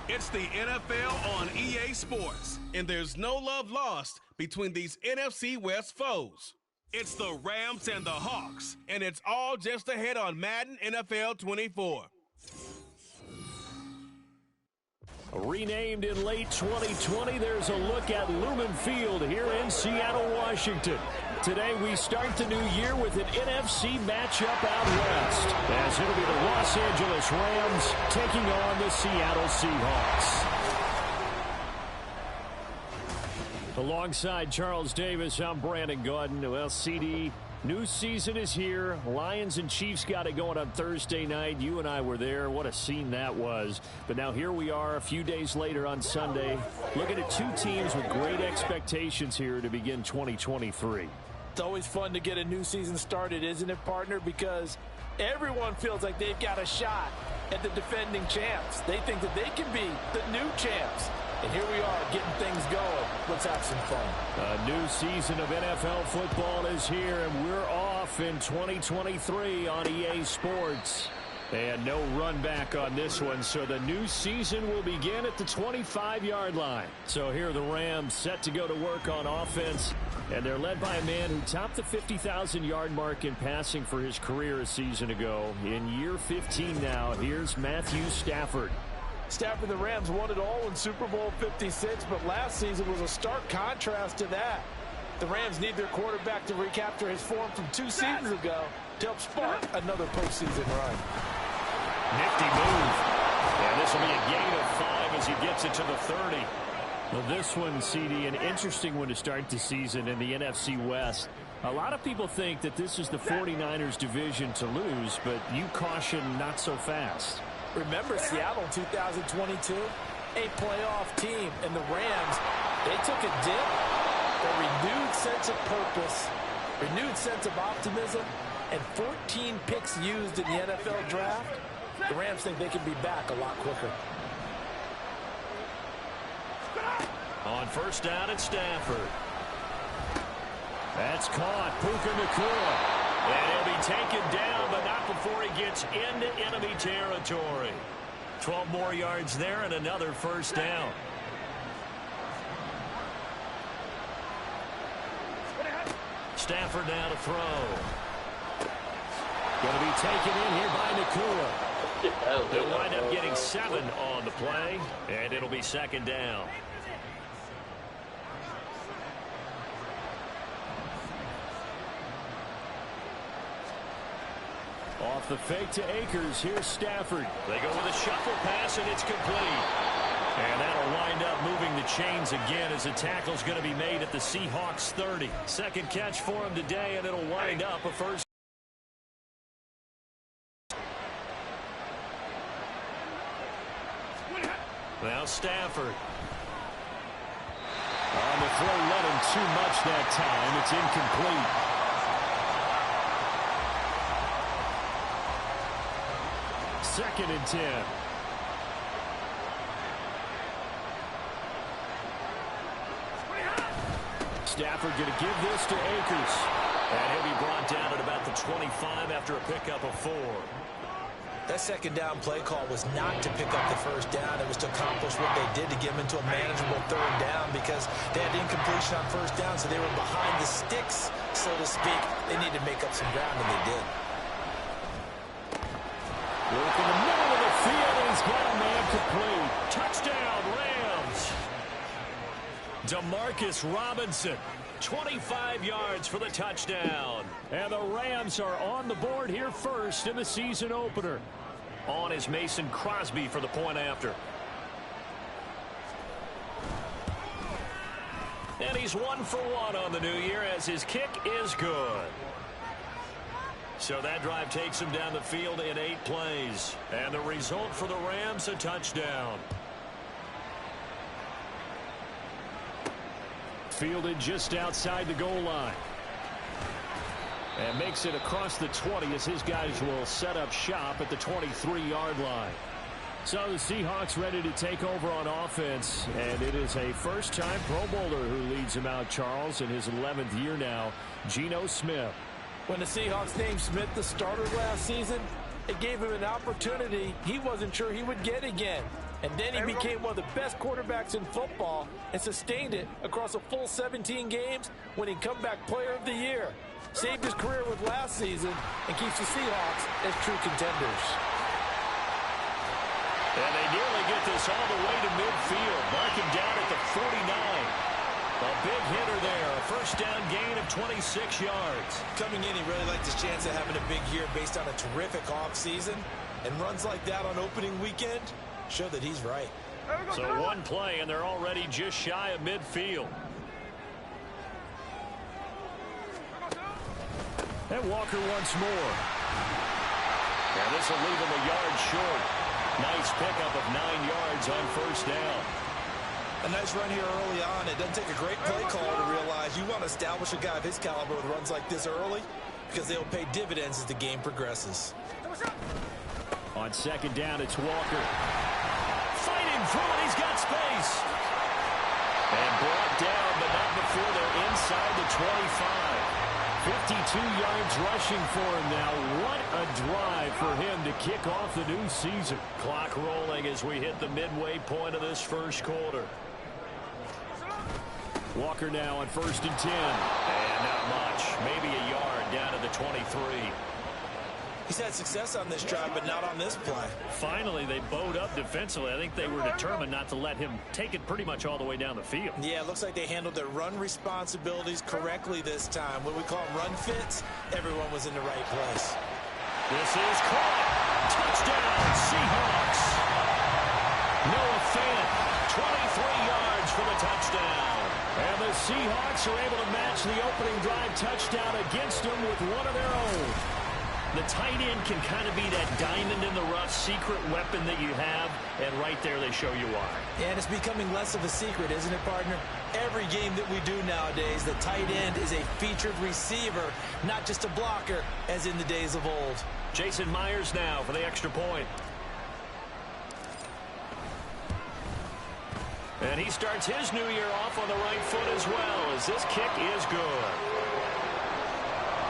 It's the NFL on EA Sports, and there's no love lost between these NFC West foes. It's the Rams and the Hawks, and it's all just ahead on Madden NFL 24. Renamed in late 2020, there's a look at Lumen Field here in Seattle, Washington. Today we start the new year with an NFC matchup out west, as it'll be the Los Angeles Rams taking on the Seattle Seahawks. Alongside Charles Davis, I'm Brandon Gaudin. Well, CD, new season is here. Lions and Chiefs got it going on Thursday night. You and I were there. What a scene that was. But now here we are a few days later on Sunday, looking at two teams with great expectations here to begin 2023. It's always fun to get a new season started, isn't it, partner? Because everyone feels like they've got a shot at the defending champs. They think that they can be the new champs. And here we are getting things going. Let's have some fun. A new season of NFL football is here, and we're off in 2023 on EA Sports. And no run back on this one, so the new season will begin at the 25-yard line. So here are the Rams set to go to work on offense, and they're led by a man who topped the 50,000-yard mark in passing for his career a season ago. In year 15 now, here's Matthew Stafford. Stafford, the Rams won it all in Super Bowl 56, but last season was a stark contrast to that. The Rams need their quarterback to recapture his form from 2 seasons ago to help spark another postseason run. Nifty move. And this will be a gain of 5 as he gets it to the 30. Well, this one, CD, an interesting one to start the season in the NFC West. A lot of people think that this is the 49ers division to lose, but you caution not so fast. Remember Seattle 2022? A playoff team, and the Rams, they took a dip, a renewed sense of purpose, renewed sense of optimism, and 14 picks used in the NFL draft. The Rams think they can be back a lot quicker. On first down, it's Stafford. That's caught. Puka Nacua. And he'll be taken down, but not before he gets into enemy territory. 12 more yards there and another first down. Stafford now to throw. Going to be taken in here by Nacua. They'll wind up getting 7 on the play, and it'll be second down. Off the fake to Akers. Here's Stafford. They go with a shuffle pass, and it's complete. And that'll wind up moving the chains again as the tackle's going to be made at the Seahawks 30. Second catch for him today, and it'll wind up a first. Now Stafford. On the throw, let him too much that time. It's incomplete. Second and 10. Stafford going to give this to Akers. And he'll be brought down at about the 25 after a pickup of 4. That second down play call was not to pick up the first down. It was to accomplish what they did to get them into a manageable third down because they had incompletion on first down, so they were behind the sticks, so to speak. They needed to make up some ground, and they did. Work in the middle of the field, and he's got a man complete. Touchdown, Rams. Demarcus Robinson, 25 yards for the touchdown. And the Rams are on the board here first in the season opener. On is Mason Crosby for the point after. And he's 1 for 1 on the new year as his kick is good. So that drive takes him down the field in 8 plays. And the result for the Rams, a touchdown. Fielded just outside the goal line. And makes it across the 20 as his guys will set up shop at the 23-yard line. So the Seahawks ready to take over on offense. And it is a first-time Pro Bowler who leads them out, Charles, in his 11th year now, Geno Smith. When the Seahawks named Smith the starter last season, it gave him an opportunity he wasn't sure he would get again. And then he became one of the best quarterbacks in football and sustained it across a full 17 games, winning Comeback Player of the Year. Saved his career with last season and keeps the Seahawks as true contenders. And they nearly get this all the way to midfield, marking down at the 49. A big hitter there, a first down gain of 26 yards. Coming in, he really liked his chance of having a big year based on a terrific offseason. And runs like that on opening weekend show that he's right. So one play, and they're already just shy of midfield. And Walker once more. And this will leave him a yard short. Nice pickup of 9 yards on first down. A nice run here early on. It doesn't take a great play caller to realize you want to establish a guy of his caliber with runs like this early because they'll pay dividends as the game progresses. On second down, it's Walker. Fighting through it, he's got space. And brought down, but not before they're inside the 25. 52 yards rushing for him now. What a drive for him to kick off the new season. Clock rolling as we hit the midway point of this first quarter. Walker now on 1st and 10. And not much. Maybe a yard down to the 23. He's had success on this drive, but not on this play. Finally, they bowed up defensively. I think they were determined not to let him take it pretty much all the way down the field. Yeah, it looks like they handled their run responsibilities correctly this time. When we call them run fits, everyone was in the right place. This is caught. Touchdown, Seahawks. Noah Fant, 23 yards for the touchdown. And the Seahawks are able to match the opening drive touchdown against them with one of their own. The tight end can kind of be that diamond in the rough secret weapon that you have, and right there they show you why. And it's becoming less of a secret, isn't it, partner? Every game that we do nowadays, the tight end is a featured receiver, not just a blocker, as in the days of old. Jason Myers now for the extra point. And he starts his new year off on the right foot as well, as this kick is good.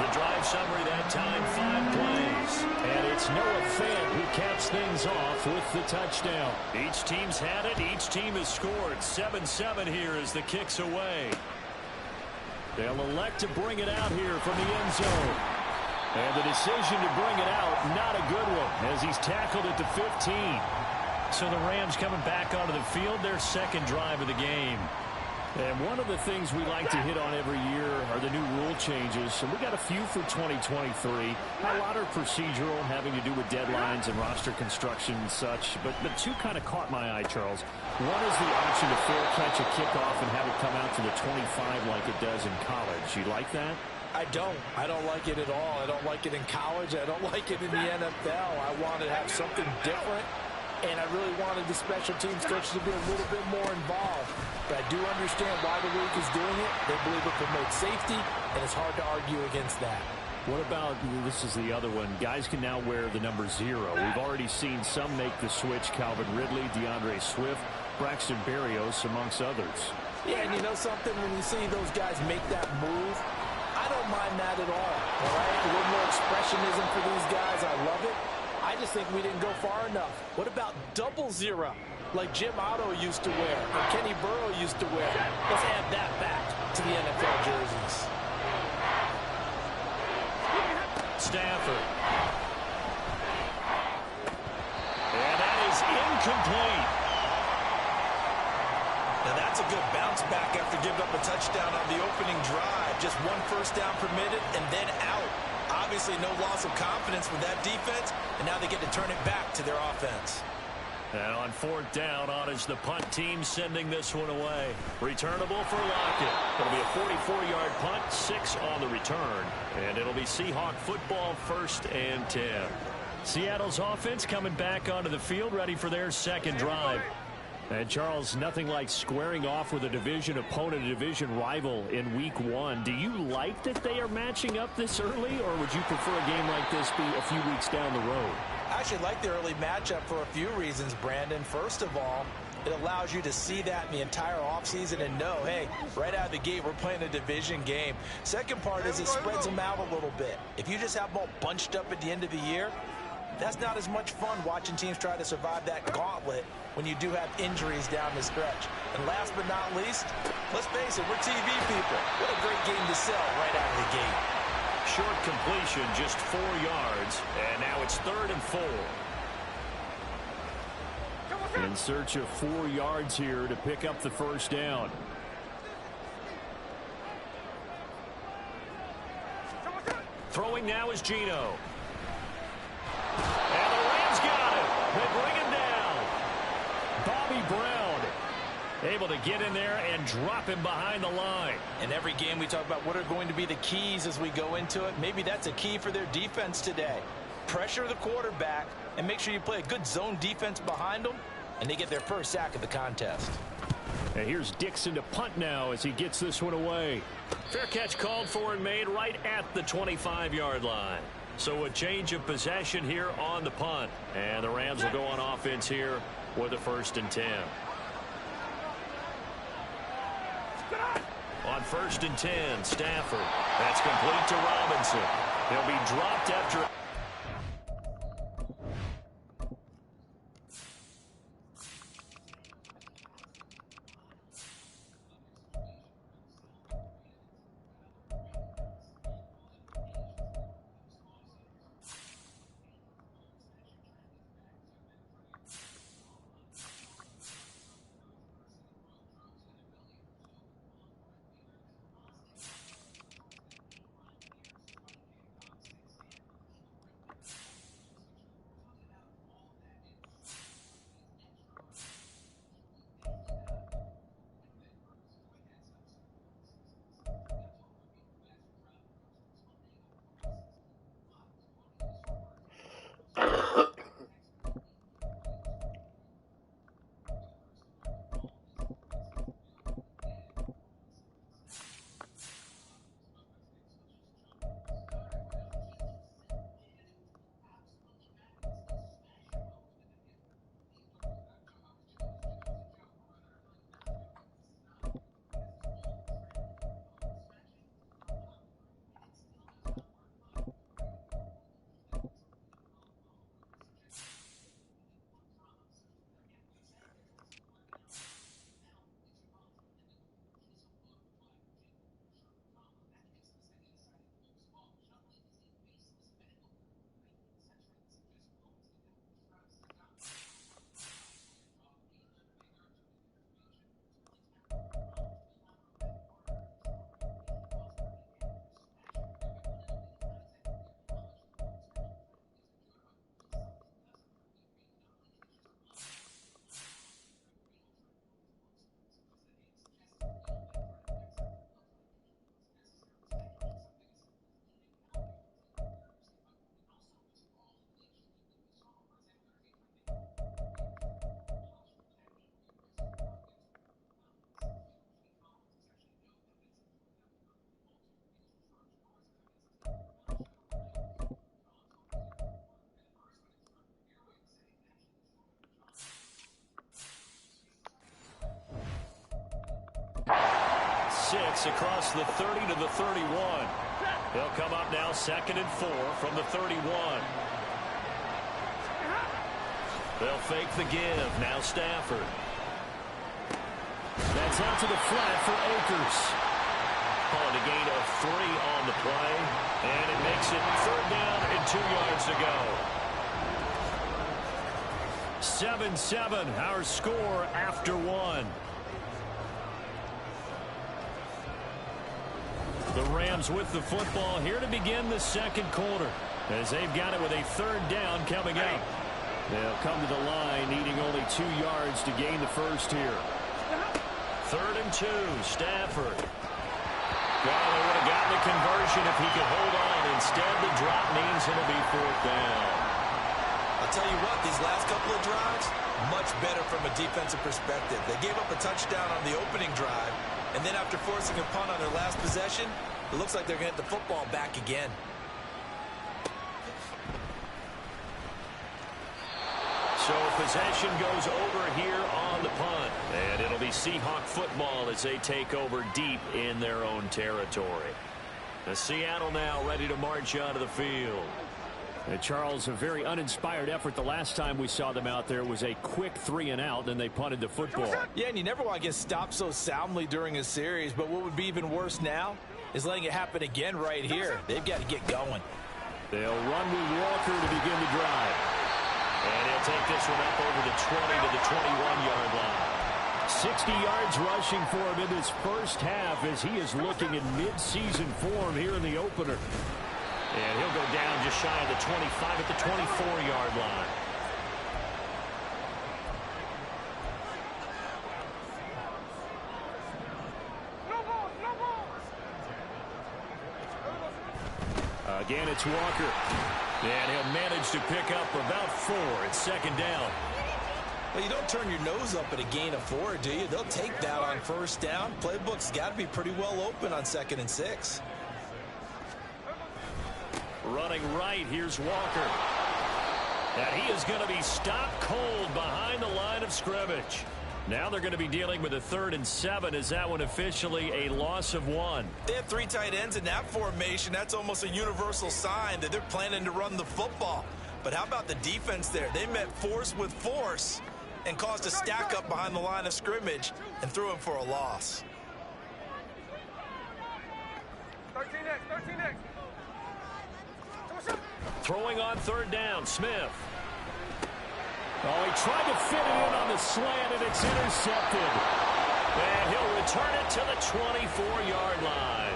The drive summary that time, 5 plays. And it's Noah Fant who caps things off with the touchdown. Each team's had it. Each team has scored. 7-7 here as the kick's away. They'll elect to bring it out here from the end zone. And the decision to bring it out, not a good one, as he's tackled at the 15. So the Rams coming back onto the field, their second drive of the game. And one of the things we like to hit on every year are the new rule changes. And we got a few for 2023. A lot are procedural, having to do with deadlines and roster construction and such. But two kind of caught my eye, Charles. One is the option to fair catch a kickoff and have it come out to the 25 like it does in college. You like that? I don't. I don't like it at all. I don't like it in college. I don't like it in the NFL. I want to have something different. And I really wanted the special teams coach to be a little bit more involved. But I do understand why the league is doing it. They believe it promotes safety, and it's hard to argue against that. What about, this is the other one, guys can now wear the number 0. We've already seen some make the switch, Calvin Ridley, DeAndre Swift, Braxton Berrios, amongst others. Yeah, and you know something? When you see those guys make that move, I don't mind that at all right? A little more expressionism for these guys. I love it. I just think we didn't go far enough. What about 00, like Jim Otto used to wear, or Kenny Burrow used to wear? Let's add that back to the NFL jerseys. Stafford. And that is incomplete. Now that's a good bounce back after giving up a touchdown on the opening drive. Just one first down permitted and then out. Obviously no loss of confidence with that defense, and now they get to turn it back to their offense. And on 4th down, on is the punt team sending this one away. Returnable for Lockett. It'll be a 44-yard punt, 6 on the return. And it'll be Seahawk football, 1st and 10. Seattle's offense coming back onto the field, ready for their second drive. And, Charles, nothing like squaring off with a division opponent, a division rival in Week 1. Do you like that they are matching up this early, or would you prefer a game like this be a few weeks down the road? I actually like the early matchup for a few reasons, Brandon. First of all, it allows you to see that in the entire offseason and know, hey, right out of the gate, we're playing a division game. Second part is it spreads them out a little bit. If you just have them all bunched up at the end of the year, That's not as much fun watching teams try to survive that gauntlet when you do have injuries down the stretch. And last but not least, let's face it, we're TV people. What a great game to sell right out of the gate. Short completion, just 4 yards, and now it's 3rd and 4. In search of 4 yards here to pick up the first down. Throwing now is Geno. And the Rams got it. They bring him down. Bobby Brown able to get in there and drop him behind the line. In every game we talk about what are going to be the keys as we go into it. Maybe that's a key for their defense today. Pressure the quarterback and make sure you play a good zone defense behind them, and they get their first sack of the contest. And here's Dixon to punt now as he gets this one away. Fair catch called for and made right at the 25-yard line. So a change of possession here on the punt. And the Rams will go on offense here with a 1st and 10. On 1st and 10, Stafford. That's complete to Robinson. He'll be dropped after... Across the 30 to the 31. They'll come up now 2nd and 4 from the 31. They'll fake the give. Now Stafford. That's out to the flat for Akers. Calling a gain of 3 on the play. And it makes it 3rd down and 2 yards to go. 7-7, our score after 1. The Rams with the football here to begin the 2nd quarter as they've got it with a 3rd down coming up. They'll come to the line needing only 2 yards to gain the first here. 3rd and 2, Stafford. Well, they would have gotten the conversion if he could hold on. Instead, the drop means it'll be 4th down. I'll tell you what, these last couple of drives, much better from a defensive perspective. They gave up a touchdown on the opening drive, and then after forcing a punt on their last possession, it looks like they're going to get the football back again. So possession goes over here on the punt. And it'll be Seahawk football as they take over deep in their own territory. The Seattle now ready to march onto the field. Charles, a very uninspired effort the last time we saw them out there. It was a quick 3-and-out, then they punted the football. Yeah, and you never want to get stopped so soundly during a series, but what would be even worse now is letting it happen again right here. They've got to get going. They'll run with Walker to begin the drive. And he'll take this one up over the 20 to the 21-yard line. 60 yards rushing for him in this first half as he is looking in mid-season form here in the opener. And he'll go down just shy of the 25 at the 24-yard line. Again, it's Walker. And he'll manage to pick up about 4 at second down. Well, you don't turn your nose up at a gain of 4, do you? They'll take that on first down. Playbook's got to be pretty well open on 2nd and 6. Running right, here's Walker. And he is going to be stopped cold behind the line of scrimmage. Now they're going to be dealing with a 3rd and 7. Is that one officially a loss of 1? They have 3 tight ends in that formation. That's almost a universal sign that they're planning to run the football. But how about the defense there? They met force with force and caused a stack up behind the line of scrimmage and threw him for a loss. 13X. Throwing on 3rd down, Smith. Oh, he tried to fit it in on the slant, and it's intercepted. And he'll return it to the 24-yard line.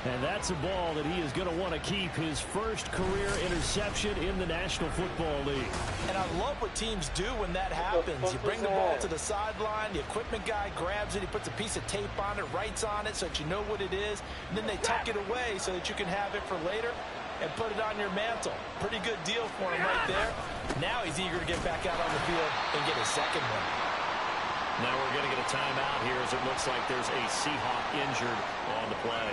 And that's a ball that he is going to want to keep, his first career interception in the National Football League. And I love what teams do when that happens. You bring the ball to the sideline, the equipment guy grabs it, he puts a piece of tape on it, writes on it so that you know what it is, and then they tuck it away so that you can have it for later and put it on your mantle. Pretty good deal for him right there. Now he's eager to get back out on the field and get his second one. Now we're going to get a timeout here as it looks like there's a Seahawk injured on the play.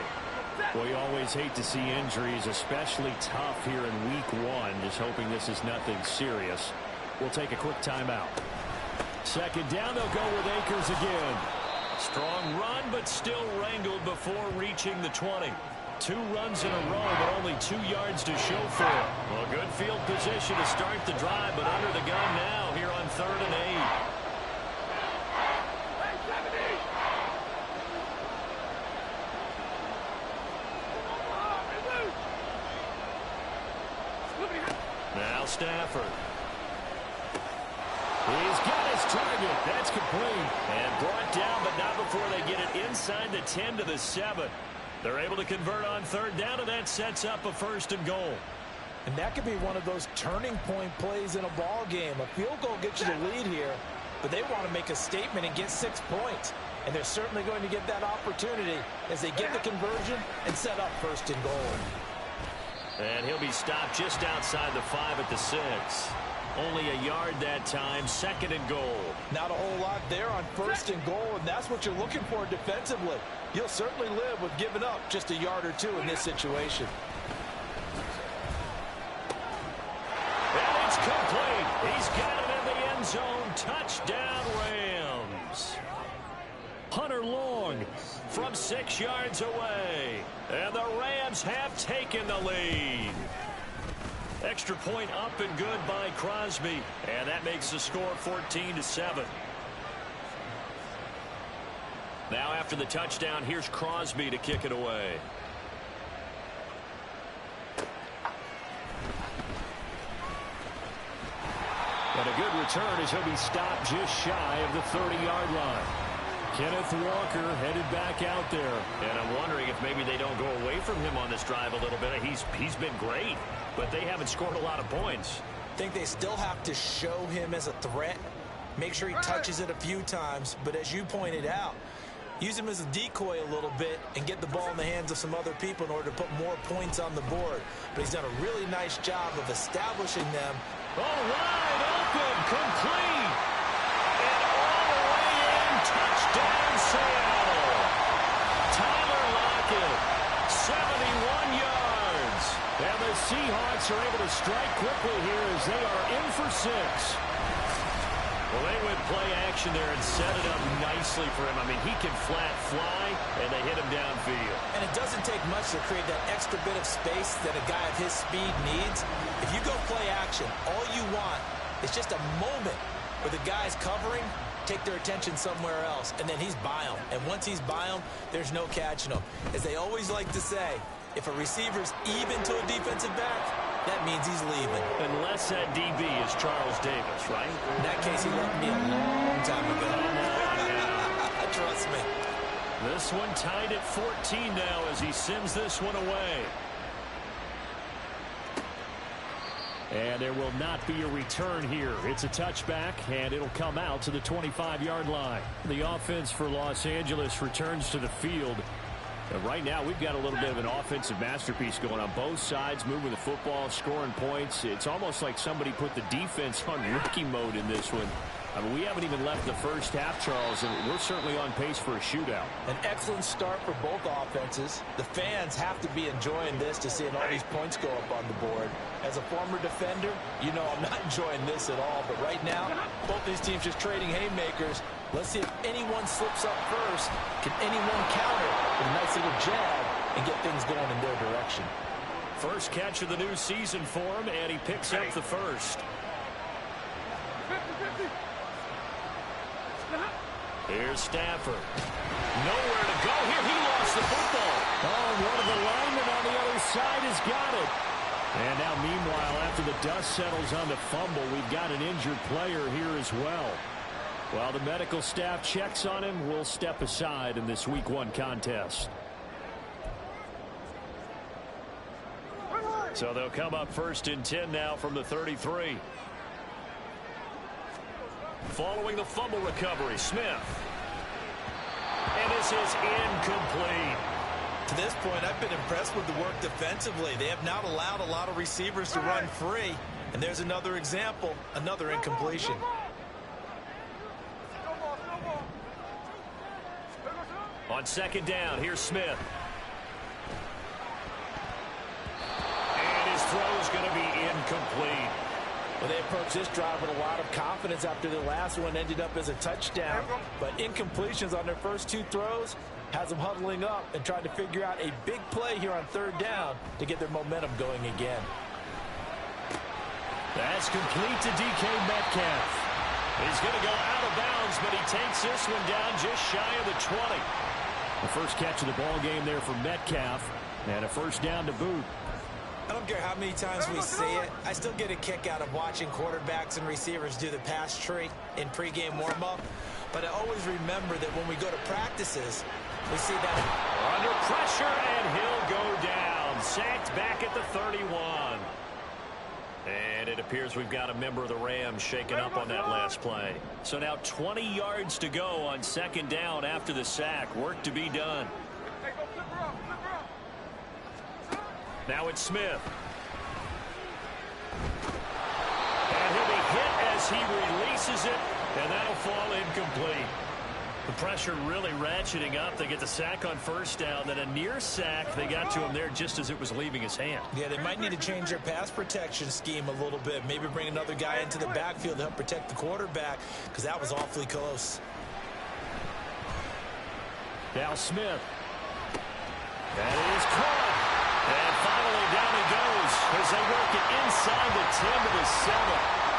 Well, you always hate to see injuries, especially tough here in week 1. Just hoping this is nothing serious. We'll take a quick timeout. 2nd down, they'll go with Akers again. Strong run, but still wrangled before reaching the 20. 2 runs in a row, but only 2 yards to show for it. Well, good field position to start the drive, but under the gun now here on 3rd and 8. Now Stafford. He's got his target. That's complete. And brought down, but not before they get it inside the 10 to the 7. They're able to convert on 3rd down, and that sets up a 1st and goal. And that could be one of those turning point plays in a ball game. A field goal gets you the lead here, but they want to make a statement and get 6 points. And they're certainly going to get that opportunity as they get the conversion and set up 1st and goal. And he'll be stopped just outside the 5 at the 6. Only a yard that time, 2nd and goal. Not a whole lot there on 1st and goal, and that's what you're looking for defensively. You'll certainly live with giving up just a yard or 2 in this situation. And it's complete. He's got it in the end zone. Touchdown, Rams. Hunter Long from 6 yards away. And the Rams have taken the lead. Extra point up and good by Crosby. And that makes the score 14 to 7. Now after the touchdown, here's Crosby to kick it away. But a good return as he'll be stopped just shy of the 30-yard line. Kenneth Walker headed back out there. And I'm wondering if maybe they don't go away from him on this drive a little bit. He's been great, but they haven't scored a lot of points. I think they still have to show him as a threat. Make sure he touches it a few times. But as you pointed out, use him as a decoy a little bit and get the ball in the hands of some other people in order to put more points on the board. But he's done a really nice job of establishing them. Oh, wide open, complete. And all the way in, touchdown Seattle. Tyler Lockett, 71 yards. And the Seahawks are able to strike quickly here as they are in for 6. Well, they would play action there and set it up nicely for him. I mean, he can flat fly, and they hit him downfield. And it doesn't take much to create that extra bit of space that a guy of his speed needs. If you go play action, all you want is just a moment where the guy's covering, take their attention somewhere else, and then he's by him. And once he's by him, there's no catching him. As they always like to say, if a receiver's even to a defensive back, that means he's leaving. Unless that DB is Charles Davis, right? In that case, he left me a long time ago. Trust me. This one tied at 14 now as he sends this one away. And there will not be a return here. It's a touchback, and it'll come out to the 25-yard line. The offense for Los Angeles returns to the field. And right now, we've got a little bit of an offensive masterpiece going on both sides, moving the football, scoring points. It's almost like somebody put the defense on rookie mode in this one. I mean, we haven't even left the first half, Charles, and we're certainly on pace for a shootout. An excellent start for both offenses. The fans have to be enjoying this to seeing all these points go up on the board. As a former defender, you know I'm not enjoying this at all. But right now, both these teams just trading haymakers. Let's see if anyone slips up first. Can anyone counter with a nice little jab and get things going in their direction? First catch of the new season for him, and he picks up the first. Here's Stafford. Nowhere to go here. He lost the football. Oh, one of the linemen on the other side has got it. And now, meanwhile, after the dust settles on the fumble, we've got an injured player here as well. While the medical staff checks on him, we'll step aside in this Week 1 contest. So they'll come up first and 10 now from the 33. Following the fumble recovery, Smith. And this is incomplete. To this point, I've been impressed with the work defensively. They have not allowed a lot of receivers to run free. And there's another example, another incompletion. On second down, here's Smith. And his throw is going to be incomplete. Well, they approached this drive with a lot of confidence after the last one ended up as a touchdown. But incompletions on their first two throws has them huddling up and trying to figure out a big play here on third down to get their momentum going again. That's complete to DK Metcalf. He's going to go out of bounds, but he takes this one down just shy of the 20. The first catch of the ball game there for Metcalf, and a first down to boot. I don't care how many times we see it. I still get a kick out of watching quarterbacks and receivers do the pass tree in pregame warm-up. But I always remember that when we go to practices, we see that under pressure, and he'll go down. Sacked back at the 31. And it appears we've got a member of the Rams shaken up on that last play. So now 20 yards to go on second down after the sack. Work to be done. Now it's Smith. And he'll be hit as he releases it, and that'll fall incomplete. The pressure really ratcheting up. They get the sack on first down, then a near sack. They got to him there just as it was leaving his hand. Yeah, they might need to change their pass protection scheme a little bit. Maybe bring another guy into the backfield to help protect the quarterback, because that was awfully close. Now Smith. That is caught. And finally down he goes as they work it inside the 10 to the 7.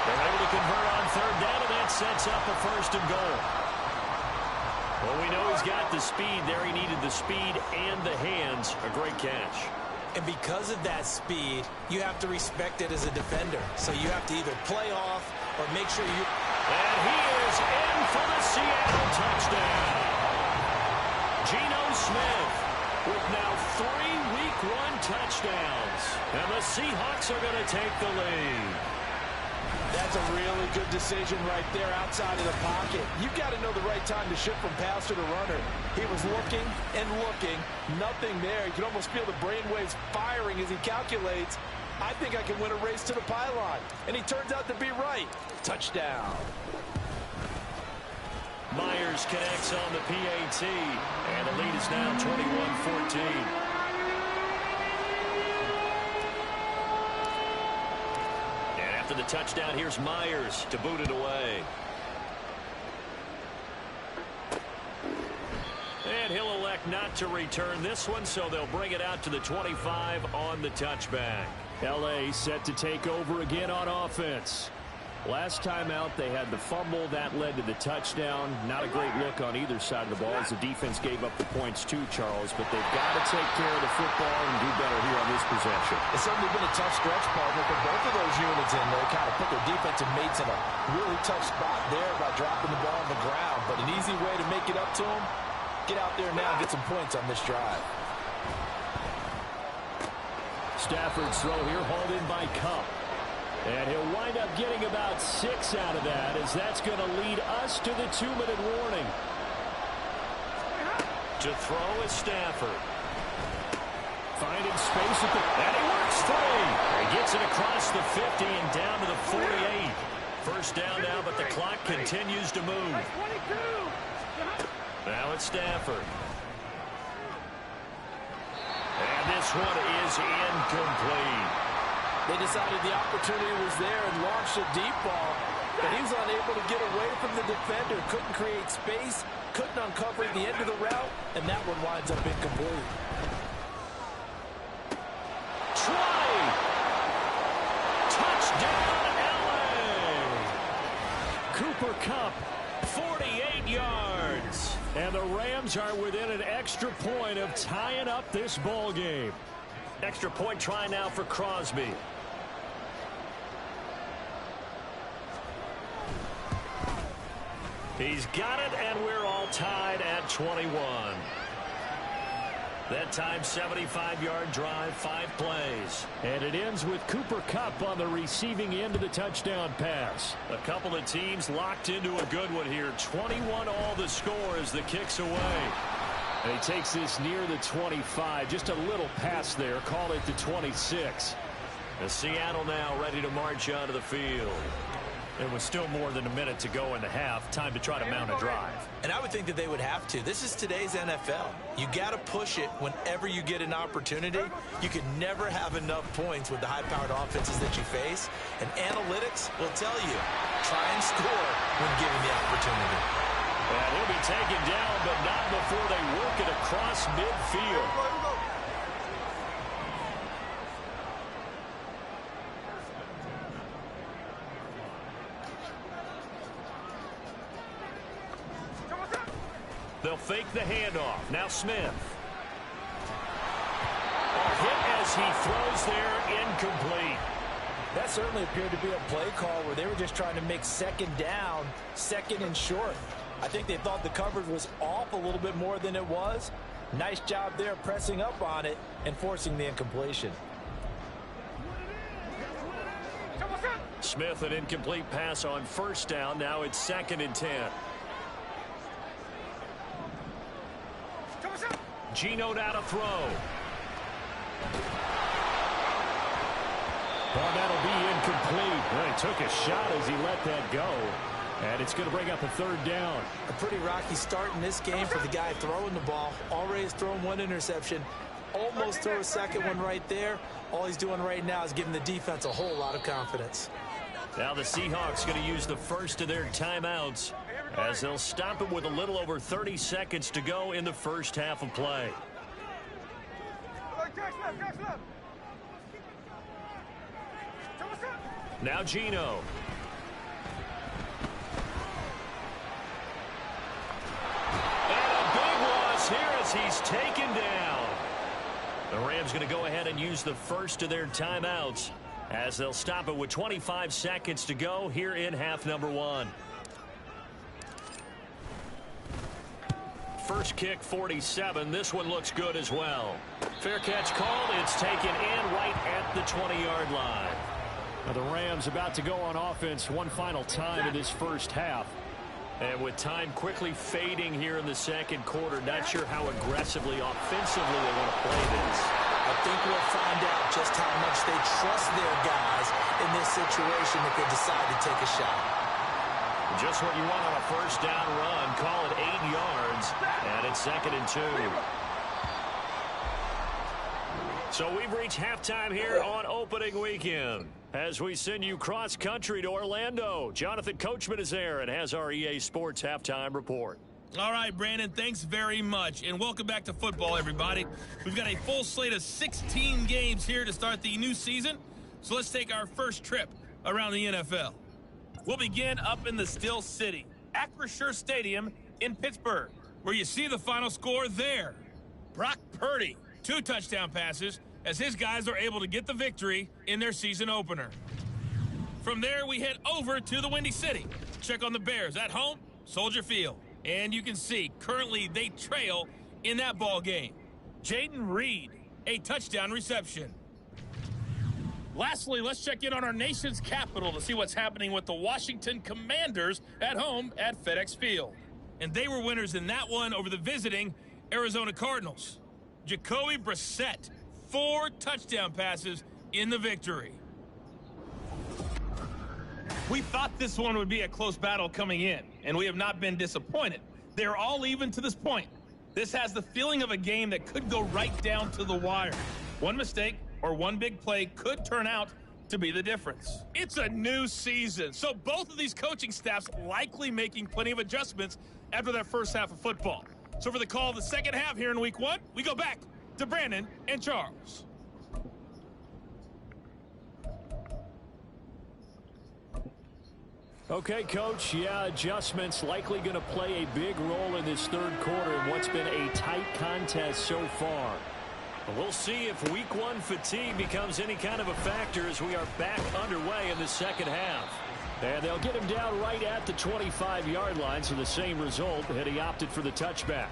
They're able to convert on third down, and that sets up a first and goal. Well, we know he's got the speed there. He needed the speed and the hands. A great catch. And because of that speed, you have to respect it as a defender. So you have to either play off or make sure you... And he is in for the Seattle touchdown. Geno Smith with now 3 Week 1 touchdowns. And the Seahawks are going to take the lead. That's a really good decision right there outside of the pocket. You've got to know the right time to shift from passer to runner. He was looking and looking. Nothing there. You can almost feel the brainwaves firing as he calculates. I think I can win a race to the pylon. And he turns out to be right. Touchdown. Myers connects on the PAT. And the lead is now 21-14. After the touchdown, here's Myers to boot it away. And he'll elect not to return this one, so they'll bring it out to the 25 on the touchback. L.A. set to take over again on offense. Last time out, they had the fumble. That led to the touchdown. Not a great look on either side of the ball as the defense gave up the points too, Charles. But they've got to take care of the football and do better here on this possession. It's certainly been a tough stretch, partner, for both of those units in there. Kind of put their defensive mates in a really tough spot there by dropping the ball on the ground. But an easy way to make it up to them, get out there now and get some points on this drive. Stafford's throw here hauled in by Kupp. And he'll wind up getting about 6 out of that, as that's going to lead us to the 2-minute warning. To throw is Stafford. Finding space at the... And he works free. He gets it across the 50 and down to the 48. First down now, but the clock continues to move. Now it's Stafford. And this one is incomplete. They decided the opportunity was there and launched a deep ball, but he was unable to get away from the defender, couldn't create space, couldn't uncover the end of the route, and that one winds up incomplete. Try! Touchdown, L.A. Cooper Kupp, 48 yards. And the Rams are within an extra point of tying up this ball game. Extra point try now for Crosby. He's got it, and we're all tied at 21. That time, 75-yard drive, 5 plays. And it ends with Cooper Kupp on the receiving end of the touchdown pass. A couple of teams locked into a good one here. 21 all the score as the kick's away. And he takes this near the 25. Just a little pass there. Call it the 26. And Seattle now ready to march onto the field. There was still more than a minute to go in the half. Time to try to mount a drive. And I would think that they would have to. This is today's NFL. You got to push it whenever you get an opportunity. You can never have enough points with the high-powered offenses that you face. And analytics will tell you, try and score when given the opportunity. And he'll be taken down, but not before they work it across midfield. They'll fake the handoff. Now Smith. A hit as he throws there, incomplete. That certainly appeared to be a play call where they were just trying to make second down, second and short. I think they thought the coverage was off a little bit more than it was. Nice job there pressing up on it and forcing the incompletion. Smith, an incomplete pass on first down. Now it's 2nd and 10. Geno now to throw. Well, that'll be incomplete. Well, he took a shot as he let that go. And it's going to bring up a 3rd down. A pretty rocky start in this game for the guy throwing the ball. Already has thrown 1 interception. Almost threw a second one right there. All he's doing right now is giving the defense a whole lot of confidence. Now the Seahawks going to use the first of their timeouts as they'll stop him with a little over 30 seconds to go in the first half of play. Now Geno. And a big loss here as he's taken down. The Rams going to go ahead and use the first of their timeouts as they'll stop it with 25 seconds to go here in half number 1. First kick, 47. This one looks good as well. Fair catch called. It's taken in right at the 20-yard line. Now the Rams about to go on offense one final time in this first half. And with time quickly fading here in the second quarter, not sure how aggressively, offensively they want to play this. I think we'll find out just how much they trust their guys in this situation if they decide to take a shot. Just what you want on a first down run. Call it 8 yards, and it's 2nd and 2. So we've reached halftime here on opening weekend. As we send you cross-country to Orlando, Jonathan Coachman is there and has our EA Sports halftime report. All right, Brandon, thanks very much. And welcome back to football, everybody. We've got a full slate of 16 games here to start the new season. So let's take our first trip around the NFL. We'll begin up in the Steel City, Acrisure Stadium in Pittsburgh, where you see the final score there. Brock Purdy, 2 touchdown passes, as his guys are able to get the victory in their season opener. From there, we head over to the Windy City. Check on the Bears at home, Soldier Field. And you can see, currently they trail in that ball game. Jaden Reed, a touchdown reception. Lastly, let's check in on our nation's capital to see what's happening with the Washington Commanders at home at FedEx Field. And they were winners in that one over the visiting Arizona Cardinals. Jacoby Brissett, 4 touchdown passes in the victory. We thought this one would be a close battle coming in, and we have not been disappointed. They're all even to this point. This has the feeling of a game that could go right down to the wire. One mistake or one big play could turn out to be the difference. It's a new season, so both of these coaching staffs likely making plenty of adjustments after their first half of football. So for the call of the second half here in week 1, we go back to Brandon and Charles. Okay, Coach, adjustments likely going to play a big role in this third quarter in what's been a tight contest so far. We'll see if week 1 fatigue becomes any kind of a factor as we are back underway in the second half. And they'll get him down right at the 25-yard line, so the same result, and he opted for the touchback.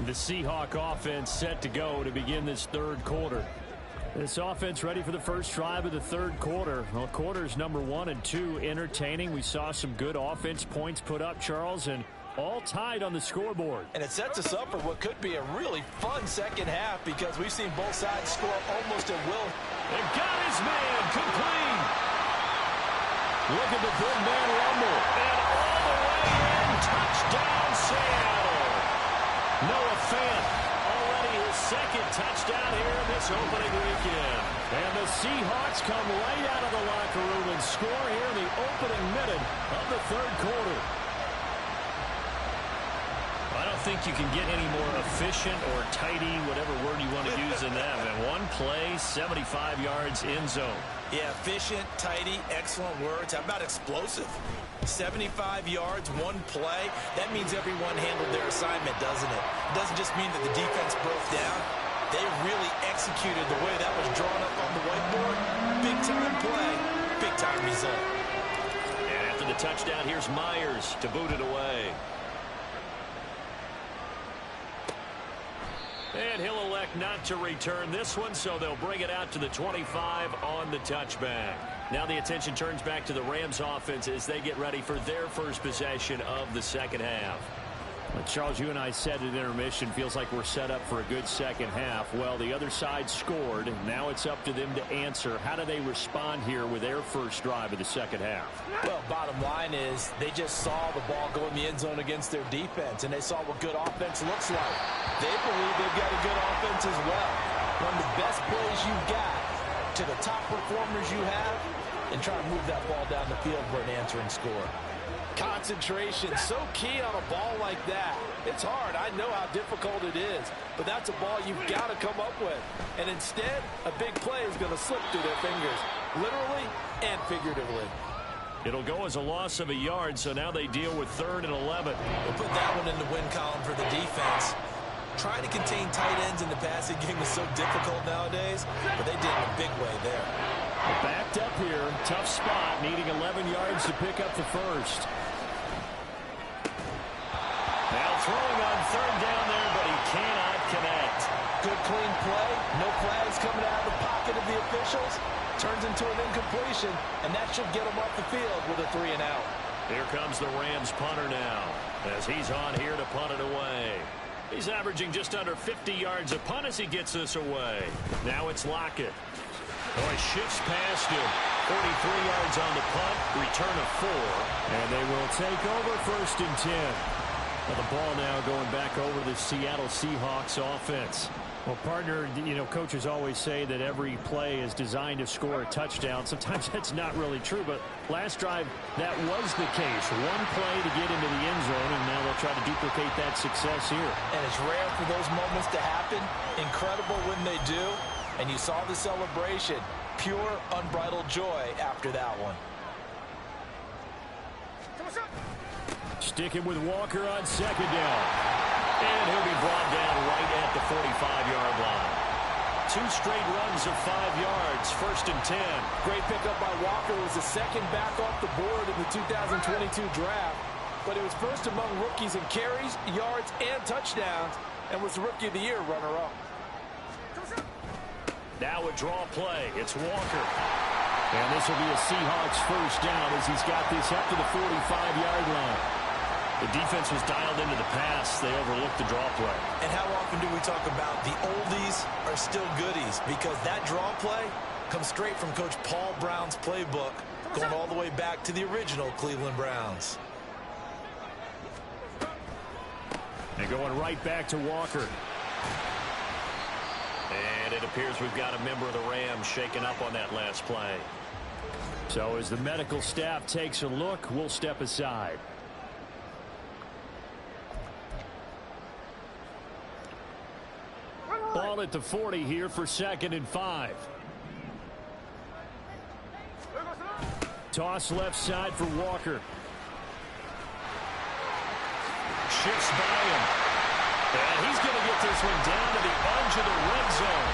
The Seahawk offense set to go to begin this third quarter. This offense ready for the first drive of the third quarter. Well, quarters number 1 and 2 entertaining. We saw some good offense points put up, Charles, and all tied on the scoreboard. And it sets us up for what could be a really fun second half because we've seen both sides score almost at will. And got his man complete. Look at the big man rumble. And all the way in, touchdown Seattle. Noah Fant, already his second touchdown here in this opening weekend. And the Seahawks come right out of the locker room and score here in the opening minute of the third quarter. I don't think you can get any more efficient or tidy, whatever word you want to use in that. And one play, 75 yards in zone. Yeah, efficient, tidy, excellent words. How about explosive? 75 yards, one play. That means everyone handled their assignment, doesn't it? It doesn't just mean that the defense broke down. They really executed the way that was drawn up on the whiteboard. Big-time play, big-time result. And after the touchdown, here's Myers to boot it away. And he'll elect not to return this one, so they'll bring it out to the 25 on the touchback. Now the attention turns back to the Rams offense as they get ready for their first possession of the second half. Well, Charles, you and I said at intermission, feels like we're set up for a good second half. Well, the other side scored. Now it's up to them to answer. How do they respond here with their first drive of the second half? Well, bottom line is they just saw the ball go in the end zone against their defense, and they saw what good offense looks like. They believe they've got a good offense as well. Run the best plays you've got to the top performers you have and try to move that ball down the field for an answering score. Concentration, so key on a ball like that. It's hard. I know how difficult it is, but that's a ball you've got to come up with. And instead, a big play is going to slip through their fingers, literally and figuratively. It'll go as a loss of a yard, so now they deal with 3rd and 11. We'll put that one in the win column for the defense. Trying to contain tight ends in the passing game is so difficult nowadays, but they did it in a big way there. Backed up here, tough spot, needing 11 yards to pick up the first. Now throwing on 3rd down there, but he cannot connect. Good clean play, no flags coming out of the pocket of the officials. Turns into an incompletion, and that should get him off the field with a 3 and out. Here comes the Rams punter now, as he's on here to punt it away. He's averaging just under 50 yards a punt as he gets this away. Now it's Lockett. Oh, he shifts past him. 43 yards on the punt, return of 4. And they will take over 1st and 10. Well, the ball now going back over to the Seattle Seahawks offense. Well, partner, you know, coaches always say that every play is designed to score a touchdown. Sometimes that's not really true, but last drive, that was the case. One play to get into the end zone, and now they'll try to replicate that success here. And it's rare for those moments to happen. Incredible when they do. And you saw the celebration. Pure, unbridled joy after that one. Sticking with Walker on second down. And he'll be brought down right at the 45-yard line. 2 straight runs of 5 yards, 1st and 10. Great pickup by Walker. It was the second back off the board in the 2022 draft. But it was first among rookies in carries, yards, and touchdowns, and was the Rookie of the Year runner-up. Now a draw play. It's Walker. And this will be a Seahawks first down as he's got this up to the 45-yard line. The defense was dialed into the pass. They overlooked the draw play. And how often do we talk about the oldies are still goodies? Because that draw play comes straight from Coach Paul Brown's playbook, going all the way back to the original Cleveland Browns. And going right back to Walker. And it appears we've got a member of the Rams shaken up on that last play. So as the medical staff takes a look, we'll step aside. Ball at the 40 here for 2nd and 5. Toss left side for Walker. Shifts by him. And he's going to get this one down to the edge of the red zone.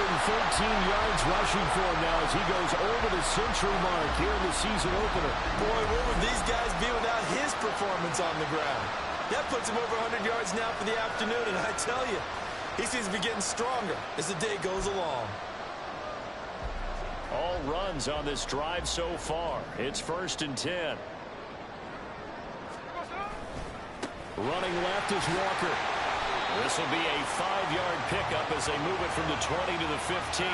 113 yards rushing for him now as he goes over the century mark here in the season opener. Boy, where would these guys be without his performance on the ground? That puts him over 100 yards now for the afternoon, and I tell you, he seems to be getting stronger as the day goes along. All runs on this drive so far. It's 1st and 10. Running left is Walker. This will be a 5-yard pickup as they move it from the 20 to the 15.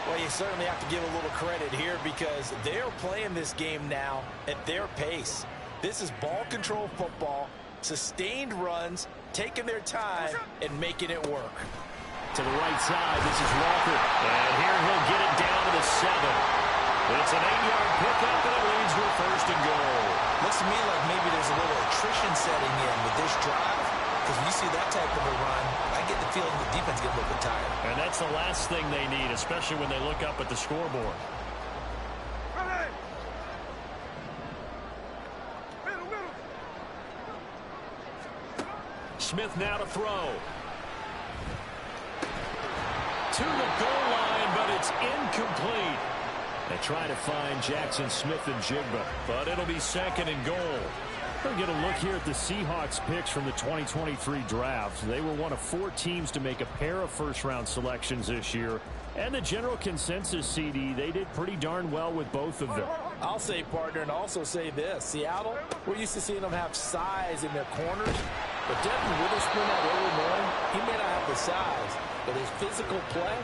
Well, you certainly have to give a little credit here because they're playing this game now at their pace. This is ball control football, sustained runs, taking their time and making it work. To the right side, this is Walker. And here he'll get it down to the 7. It's an 8-yard pickup, and it leads to a 1st and goal. Looks to me like maybe there's a little attrition setting in with this drive. Because when you see that type of a run, I get the feeling the defense gets a little bit tired. And that's the last thing they need, especially when they look up at the scoreboard. Smith now to throw. To the goal line, but it's incomplete. They try to find Jackson Smith and Jigba, but it'll be 2nd and goal. We'll get a look here at the Seahawks picks from the 2023 draft. They were one of 4 teams to make a pair of first-round selections this year. And the general consensus, CD, they did pretty darn well with both of them. I'll say, partner, and also say this. Seattle, we're used to seeing them have size in their corners. But Devin Witherspoon at Illinois, he may not have the size, but his physical play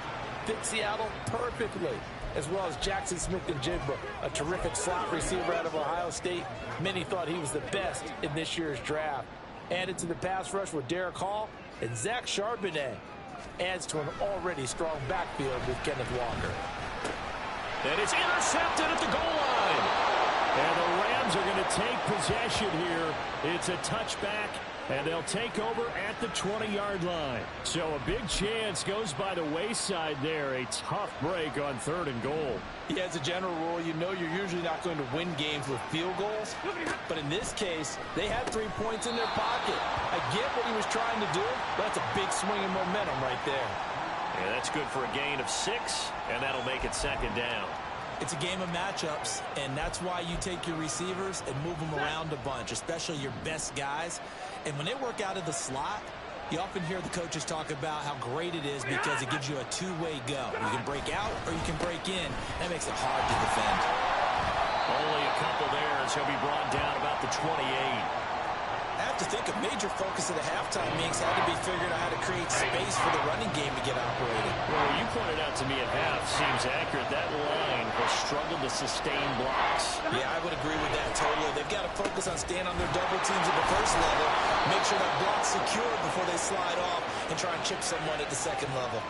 fits Seattle perfectly. As well as Jackson Smith and Jigba, a terrific slot receiver out of Ohio State. Many thought he was the best in this year's draft. Added to the pass rush with Derek Hall and Zach Charbonnet. Adds to an already strong backfield with Kenneth Walker. And it's intercepted at the goal line. And the Rams are going to take possession here. It's a touchback, and they'll take over at the 20-yard line. So a big chance goes by the wayside there. A tough break on 3rd and goal. Yeah, as a general rule, you know you're usually not going to win games with field goals. But in this case, they had 3 points in their pocket. I get what he was trying to do, but that's a big swing in momentum right there. Yeah, that's good for a gain of 6, and that'll make it 2nd down. It's a game of matchups, and that's why you take your receivers and move them around a bunch, especially your best guys. And when they work out of the slot, you often hear the coaches talk about how great it is because it gives you a two-way go. You can break out or you can break in. That makes it hard to defend. Only a couple there as he'll be brought down about the 28. I have to think a major focus of the halftime meetings had to be figuring out how to create space for the running game to get operated. Well, you pointed out to me at half seems accurate. That line has struggled to sustain blocks. Yeah, I would agree with that totally. They've got to focus on staying on their double teams at the first level, make sure that block's secure before they slide off, and try and chip someone at the second level.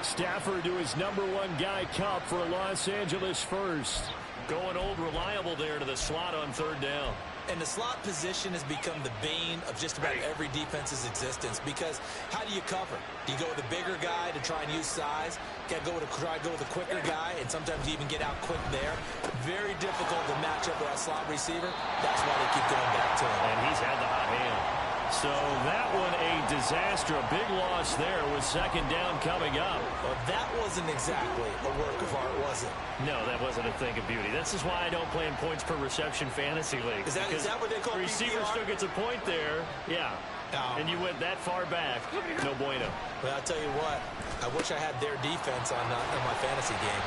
Stafford to his #1 guy, Cup, for Los Angeles first. Going old reliable there to the slot on 3rd down. And the slot position has become the bane of just about every defense's existence, because how do you cover? Do you go with a bigger guy to try and use size? Got to try to go with a quicker guy, and sometimes you even get out quick there. Very difficult to match up with that slot receiver. That's why they keep going back to him. And he's had the hot hand. So that one a disaster. A big loss there with second down coming up. Well, that wasn't exactly a work of art, was it? No, that wasn't a thing of beauty. This is why I don't play in points per reception fantasy league. Is that what they call receiver PPR? still gets a point there. Yeah. No. And you went that far back. No bueno. Well, I'll tell you what. I wish I had their defense on my fantasy game.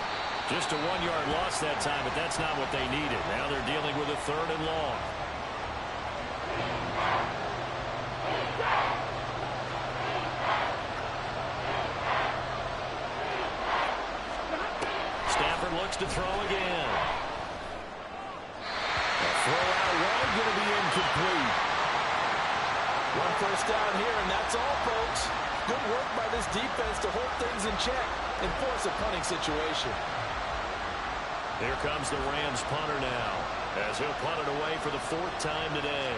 Just a 1-yard loss that time, but that's not what they needed. Now they're dealing with a 3rd and long. Stafford looks to throw again. A throw out wide, going to be incomplete. One first down here, and that's all, folks. Good work by this defense to hold things in check and force a punting situation. Here comes the Rams punter now, as he'll punt it away for the 4th time today.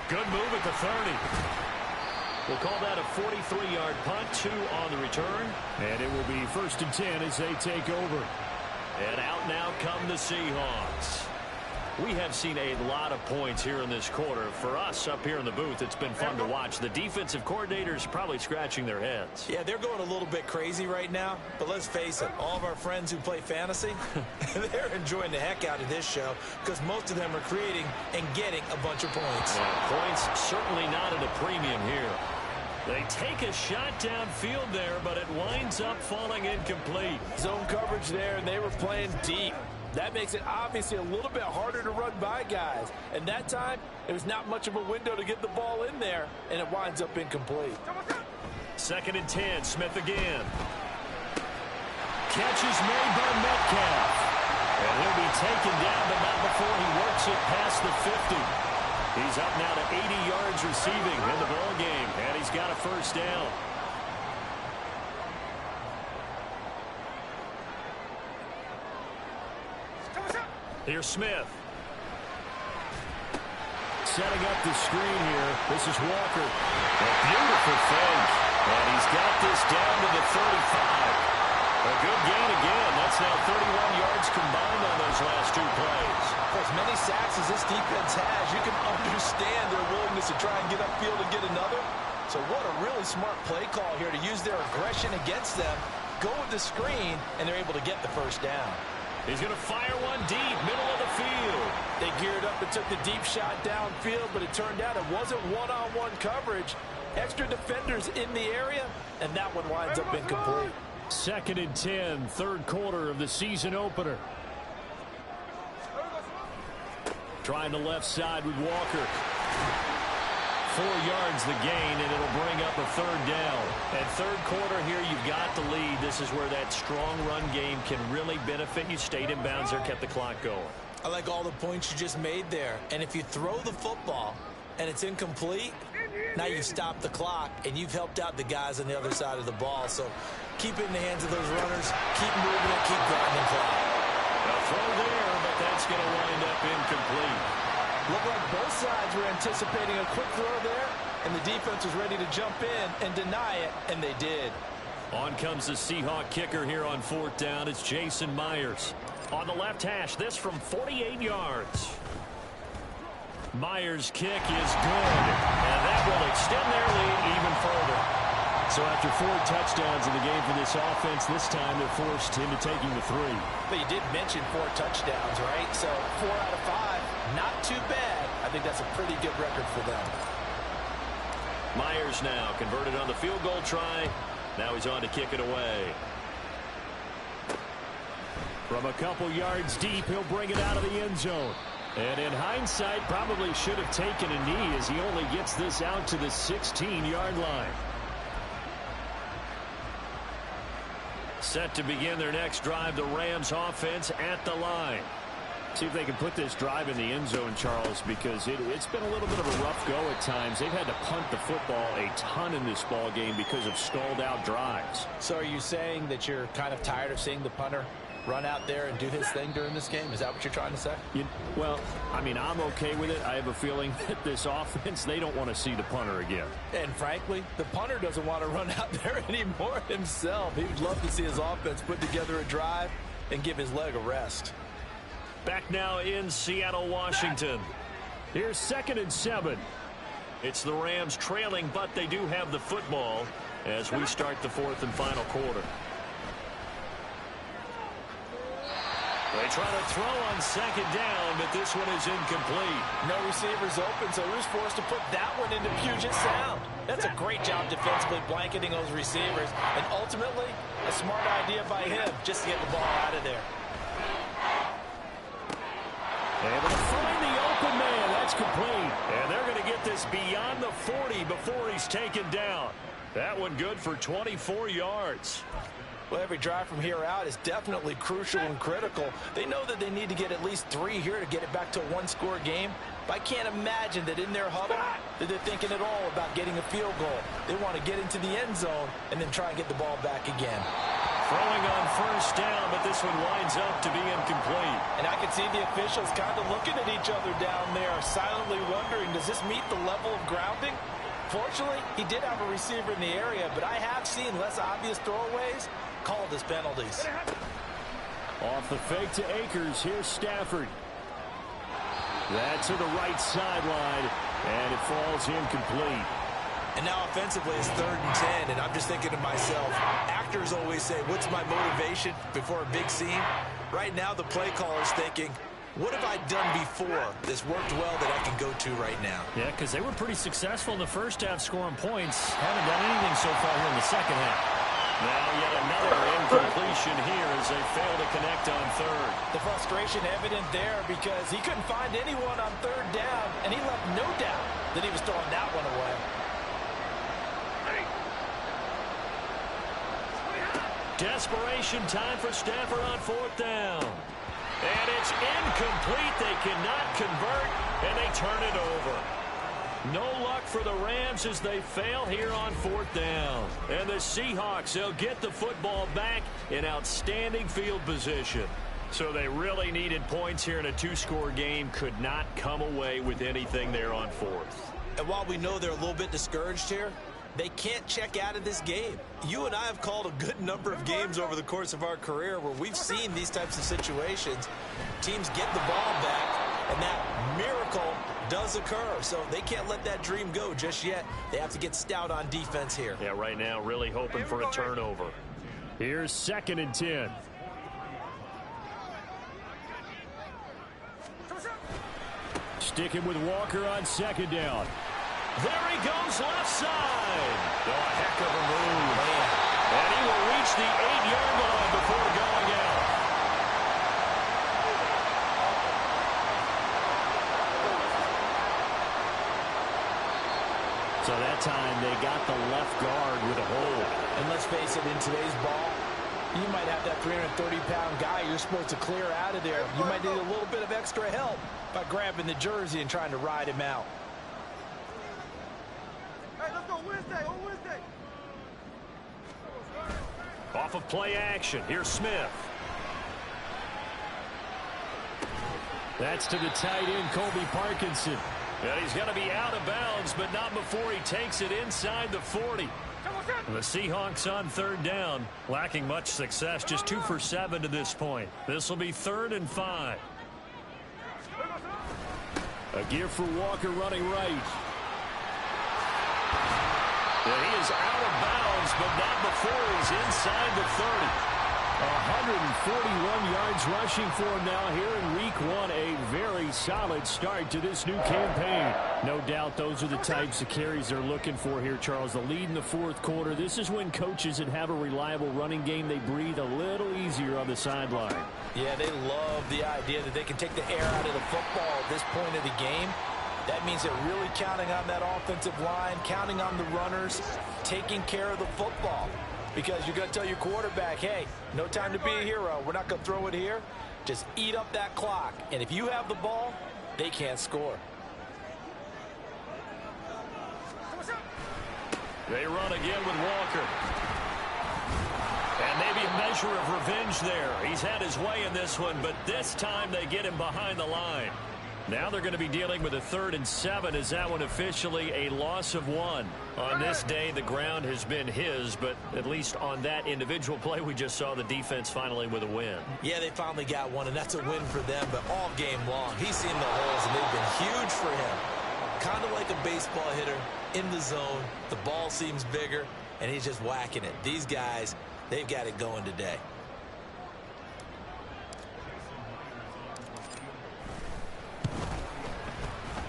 Good move at the 30. We'll call that a 43-yard punt, 2 on the return. And it will be 1st and 10 as they take over. And out now come the Seahawks. We have seen a lot of points here in this quarter. For us up here in the booth, it's been fun to watch. The defensive coordinators probably scratching their heads. Yeah, they're going a little bit crazy right now. But let's face it, all of our friends who play fantasy, they're enjoying the heck out of this show because most of them are creating and getting a bunch of points. Points certainly not at a premium here. They take a shot downfield there, but it winds up falling incomplete. Zone coverage there, and they were playing deep. That makes it obviously a little bit harder to run by guys. And that time, it was not much of a window to get the ball in there, and it winds up incomplete. 2nd and 10, Smith again. Catch is made by Metcalf. And he'll be taken down, but not before he works it past the 50. He's up now to 80 yards receiving in the ball game, and he's got a 1st down. Here's Smith. Setting up the screen here. This is Walker. A beautiful fake. And he's got this down to the 35. A good gain again. That's now 31 yards combined on those last 2 plays. For as many sacks as this defense has, you can understand their willingness to try and get upfield and get another. So what a really smart play call here to use their aggression against them, go with the screen, and they're able to get the 1st down. He's going to fire one deep, middle of the field. They geared up and took the deep shot downfield, but it turned out it wasn't one-on-one coverage. Extra defenders in the area, and that one winds up incomplete. 2nd and 10, 3rd quarter of the season opener. Trying the left side with Walker. 4 yards the gain, and it'll bring up a 3rd down. At 3rd quarter here, you've got the lead. This is where that strong run game can really benefit you. Stayed in bounds there, kept the clock going. I like all the points you just made there. And if you throw the football and it's incomplete, now you've stopped the clock, and you've helped out the guys on the other side of the ball. So keep it in the hands of those runners. Keep moving it. Keep grinding clock. A throw there, but that's going to wind up incomplete. Looked like both sides were anticipating a quick throw there, and the defense was ready to jump in and deny it, and they did. On comes the Seahawk kicker here on 4th down. It's Jason Myers. On the left hash, this from 48 yards. Myers' kick is good, and that will extend their lead even further. So after 4 touchdowns in the game for this offense, this time they're forced into taking the 3. But you did mention 4 touchdowns, right? So 4 out of 5, not too bad. I think that's a pretty good record for them. Myers now converted on the field goal try. Now he's on to kick it away. From a couple yards deep, he'll bring it out of the end zone. And in hindsight, probably should have taken a knee as he only gets this out to the 16-yard line. Set to begin their next drive, the Rams offense at the line. See if they can put this drive in the end zone, Charles, because it's been a little bit of a rough go at times. They've had to punt the football a ton in this ball game because of stalled-out drives. So are you saying that you're kind of tired of seeing the punter run out there and do his thing during this game? Is that what you're trying to say? Well, I mean, I'm okay with it. I have a feeling that this offense, they don't want to see the punter again. And frankly, the punter doesn't want to run out there anymore himself. He would love to see his offense put together a drive and give his leg a rest. Back now in Seattle, Washington. Here's 2nd and 7. It's the Rams trailing, but they do have the football as we start the 4th and final quarter. They try to throw on 2nd down, but this one is incomplete. No receivers open, so Rue's forced to put that one into Puget Sound. That's a great job defensively blanketing those receivers, and ultimately, a smart idea by him just to get the ball out of there. Able to find the open man. That's complete. And they're going to get this beyond the 40 before he's taken down. That one good for 24 yards. Well, every drive from here out is definitely crucial and critical. They know that they need to get at least 3 here to get it back to a one-score game. But I can't imagine that in their huddle that they're thinking at all about getting a field goal. They want to get into the end zone and then try and get the ball back again. Throwing on 1st down, but this one winds up to be incomplete. And I can see the officials kind of looking at each other down there, silently wondering, does this meet the level of grounding? Fortunately, he did have a receiver in the area, but I have seen less obvious throwaways called as penalties. Off the fake to Akers. Here's Stafford. That to the right sideline, and it falls incomplete. And now offensively it's 3rd and 10, and I'm just thinking to myself, actors always say, what's my motivation before a big scene? Right now the play caller's thinking, what have I done before that's worked well that I can go to right now? Yeah, because they were pretty successful in the first half scoring points. Haven't done anything so far here in the second half. Now yet another incompletion here as they fail to connect on 3rd. The frustration evident there because he couldn't find anyone on 3rd down, and he left no doubt that he was throwing that one away. Desperation time for Stafford on 4th down. And it's incomplete. They cannot convert, and they turn it over. No luck for the Rams as they fail here on 4th down. And the Seahawks, they'll get the football back in outstanding field position. So they really needed points here in a 2-score game. Could not come away with anything there on 4th. And while we know they're a little bit discouraged here, they can't check out of this game. You and I have called a good number of games over the course of our career where we've seen these types of situations. Teams get the ball back, and that miracle does occur. So they can't let that dream go just yet. They have to get stout on defense here. Yeah, right now really hoping for a turnover. Here's 2nd and 10. Sticking with Walker on 2nd down. There he goes left side. Oh, a heck of a move. And he will reach the 8-yard line before going out. So that time they got the left guard with a hold. And let's face it, in today's ball, you might have that 330-pound guy you're supposed to clear out of there. You might need a little bit of extra help by grabbing the jersey and trying to ride him out. Off of play action. Here's Smith. That's to the tight end, Colby Parkinson. And he's going to be out of bounds, but not before he takes it inside the 40. The Seahawks on 3rd down, lacking much success, just 2 for 7 to this point. This will be 3rd and 5. A gift for Walker running right. And he is out of bounds, but not before he's inside the 30. 141 yards rushing for him now here in week 1. A very solid start to this new campaign. No doubt those are the types of carries they're looking for here, Charles. The lead in the 4th quarter. This is when coaches that have a reliable running game, they breathe a little easier on the sideline. Yeah, they love the idea that they can take the air out of the football at this point of the game. That means they're really counting on that offensive line, counting on the runners, taking care of the football. Because you're going to tell your quarterback, hey, no time to be a hero. We're not going to throw it here. Just eat up that clock. And if you have the ball, they can't score. They run again with Walker. And maybe a measure of revenge there. He's had his way in this one, but this time they get him behind the line. Now they're going to be dealing with a 3rd and 7. Is that one officially a loss of 1? On this day, the ground has been his, but at least on that individual play, we just saw the defense finally with a win. Yeah, they finally got one, and that's a win for them, but all game long, he's seen the holes, and they've been huge for him. Kind of like a baseball hitter in the zone. The ball seems bigger, and he's just whacking it. These guys, they've got it going today.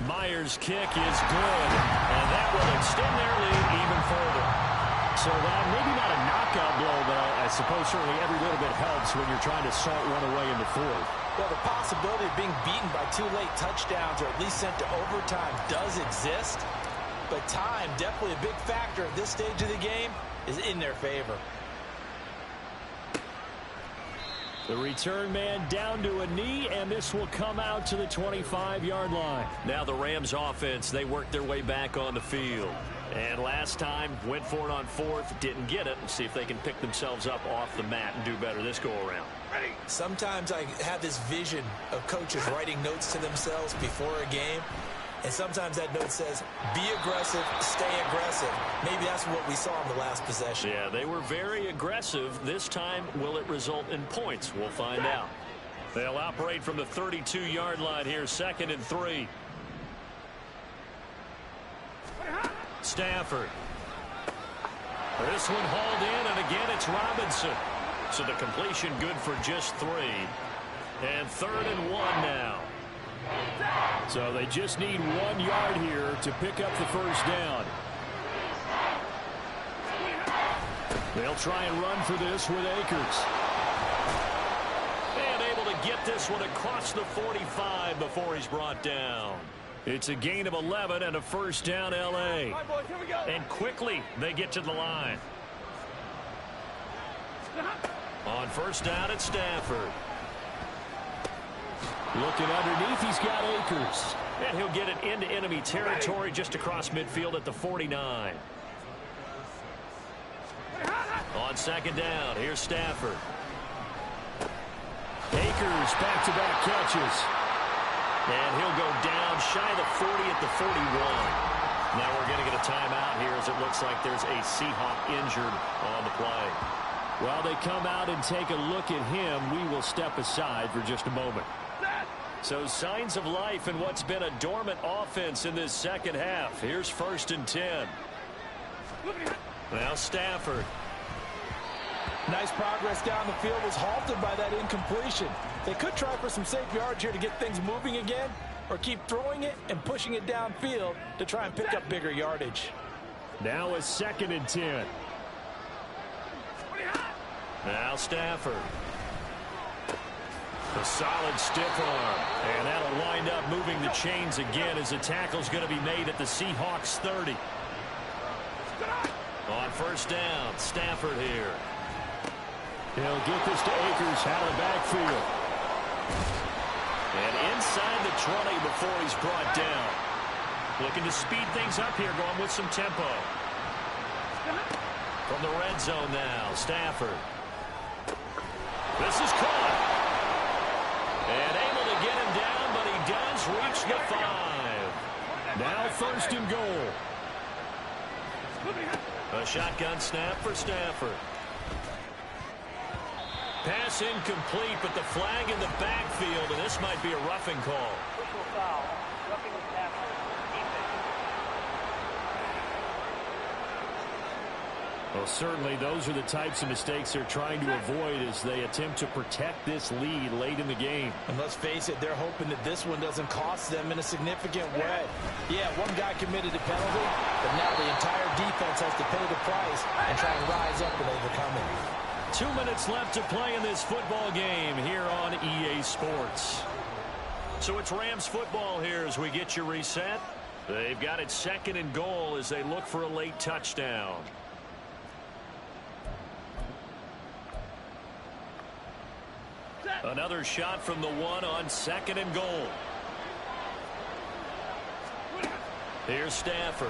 Myers' kick is good, and that will extend their lead even further. So that maybe not a knockout blow, but I suppose certainly every little bit helps when you're trying to salt one away in the 4th. Well, the possibility of being beaten by 2 late touchdowns or at least sent to overtime does exist, but time, definitely a big factor at this stage of the game, is in their favor. The return man down to a knee, and this will come out to the 25-yard line. Now the Rams offense, they worked their way back on the field. And last time, went for it on 4th, didn't get it. Let's see if they can pick themselves up off the mat and do better this go-around. Sometimes I have this vision of coaches writing notes to themselves before a game, and sometimes that note says, be aggressive, stay aggressive. Maybe that's what we saw in the last possession. Yeah, they were very aggressive. This time, will it result in points? We'll find out. They'll operate from the 32-yard line here, 2nd and 3. Stafford. This one hauled in, and again it's Robinson. So the completion good for just 3. And 3rd and 1 now. So they just need 1 yard here to pick up the first down. They'll try and run for this with Akers. And able to get this one across the 45 before he's brought down. It's a gain of 11 and a first down, L.A. And quickly they get to the line. On first down, it's Stafford. Looking underneath, he's got Akers. And he'll get it into enemy territory just across midfield at the 49. On 2nd down, here's Stafford. Akers back-to-back catches. And he'll go down shy of the 40 at the 41. Now we're going to get a timeout here as it looks like there's a Seahawk injured on the play. While they come out and take a look at him, we will step aside for just a moment. So signs of life in what's been a dormant offense in this second half. Here's 1st and 10. Now Stafford. Nice progress down the field, was halted by that incompletion. They could try for some safe yards here to get things moving again, or keep throwing it and pushing it downfield to try and pick up bigger yardage. Now a 2nd and 10. Now Stafford. A solid stiff arm. And that'll wind up moving the chains again as the tackle's going to be made at the Seahawks 30. On first down, Stafford here. He'll get this to Akers out of the backfield. And inside the 20 before he's brought down. Looking to speed things up here, going with some tempo. From the red zone now, Stafford. This is caught. And able to get him down, but he does reach the 5. Now 1st and goal. A shotgun snap for Stafford. Pass incomplete, but the flag in the backfield, and this might be a roughing call. Well, certainly those are the types of mistakes they're trying to avoid as they attempt to protect this lead late in the game. And let's face it, they're hoping that this one doesn't cost them in a significant way. Yeah, one guy committed a penalty, but now the entire defense has to pay the price and try and rise up and overcome it. 2 minutes left to play in this football game here on EA Sports. So it's Rams football here as we get you reset. They've got it 2nd and goal as they look for a late touchdown. Another shot from the one on 2nd and goal. Here's Stafford.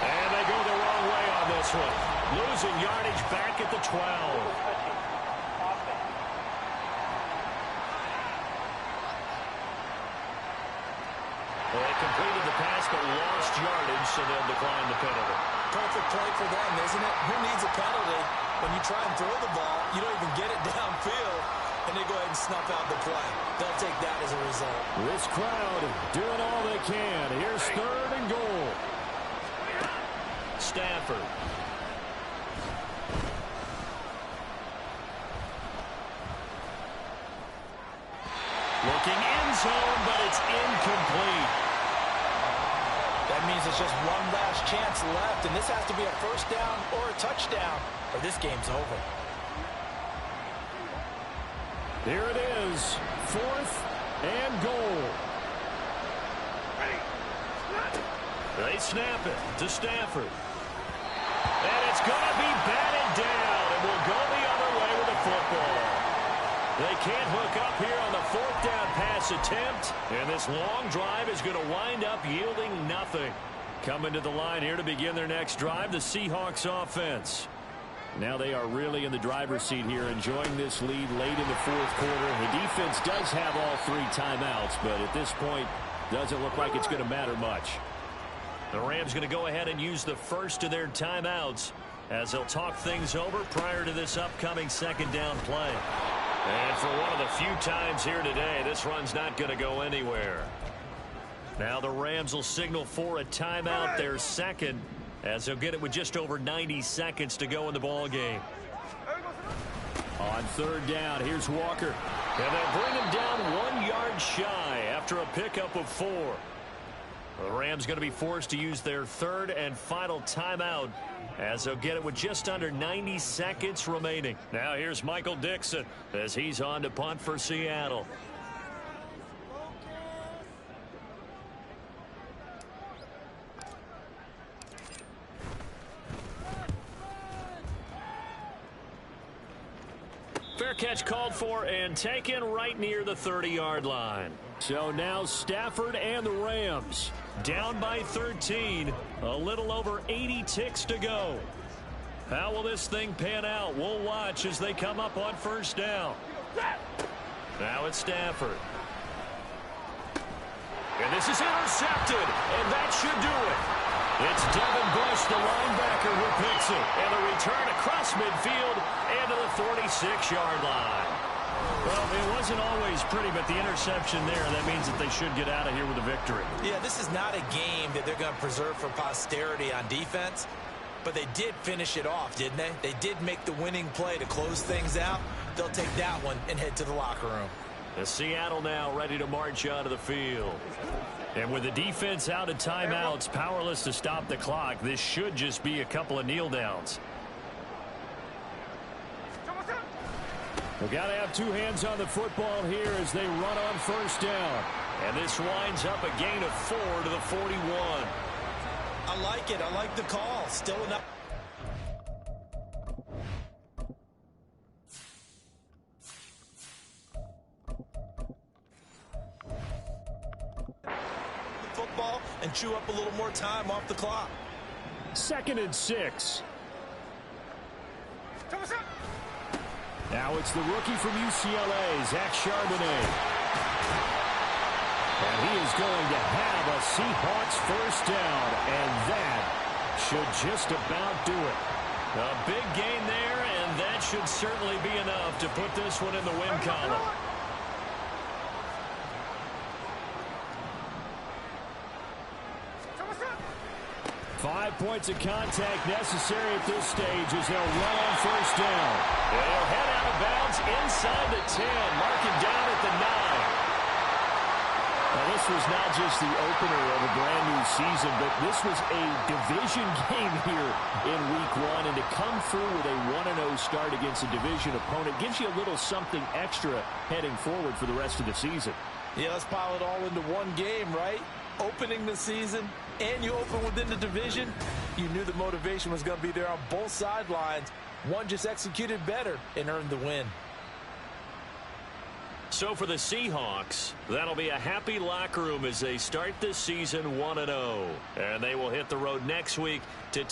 And they go the wrong way on this one. Losing yardage back at the 12. Well, they completed the pass but lost yardage, so they'll decline the penalty. Perfect play for them, isn't it? Who needs a penalty? When you try and throw the ball, you don't even get it downfield, and they go ahead and snuff out the play. They'll take that as a result. This crowd doing all they can. Here's 3rd and goal. Stafford. Looking end zone, but it's incomplete. That means it's just one last chance left, and this has to be a first down or a touchdown, or this game's over. Here it is, 4th and goal. They snap it to Stafford. And it's going to be batted down, and will go the other way with the football. They can't hook up here on the 4th down pass attempt, and this long drive is going to wind up yielding nothing. Coming to the line here to begin their next drive, the Seahawks offense. Now they are really in the driver's seat here, enjoying this lead late in the 4th quarter. The defense does have all 3 timeouts, but at this point, doesn't look like it's going to matter much. The Rams going to go ahead and use the first of their timeouts as they'll talk things over prior to this upcoming 2nd down play. And for one of the few times here today, this run's not going to go anywhere. Now the Rams will signal for a timeout, their 2nd, as they'll get it with just over 90 seconds to go in the ball game. On 3rd down, here's Walker. And they'll bring him down 1 yard shy after a pickup of 4. The Rams going to be forced to use their 3rd and final timeout as they'll get it with just under 90 seconds remaining. Now here's Michael Dixon as he's on to punt for Seattle. Fair catch called for and taken right near the 30-yard line. So now Stafford and the Rams down by 13. A little over 80 ticks to go. How will this thing pan out? We'll watch as they come up on 1st down. Now it's Stafford. And this is intercepted, and that should do it. It's Devin Bush, the linebacker, who picks it. And the return across midfield and to the 46-yard line. Well, it wasn't always pretty, but the interception there, that means that they should get out of here with a victory. Yeah, this is not a game that they're going to preserve for posterity on defense, but they did finish it off, didn't they? They did make the winning play to close things out. They'll take that one and head to the locker room. The Seattle now ready to march onto the field. And with the defense out of timeouts, powerless to stop the clock, this should just be a couple of kneel downs. We've got to have 2 hands on the football here as they run on 1st down. And this winds up a gain of 4 to the 41. I like it. I like the call. Still enough. Football and chew up a little more time off the clock. 2nd and 6. Now it's the rookie from UCLA, Zach Charbonnet. And he is going to have a Seahawks 1st down, and that should just about do it. A big gain there, and that should certainly be enough to put this one in the win column. Five points of contact necessary at this stage as they'll run on 1st down. They'll head out of bounds inside the 10, marking down at the 9. Now, this was not just the opener of a brand-new season, but this was a division game here in Week 1, and to come through with a 1-0 start against a division opponent gives you a little something extra heading forward for the rest of the season. Yeah, let's pile it all into one game, right? Opening the season, and you open within the division. You knew the motivation was going to be there on both sidelines. One just executed better and earned the win. So for the Seahawks, that'll be a happy locker room as they start this season 1-0. And they will hit the road next week to take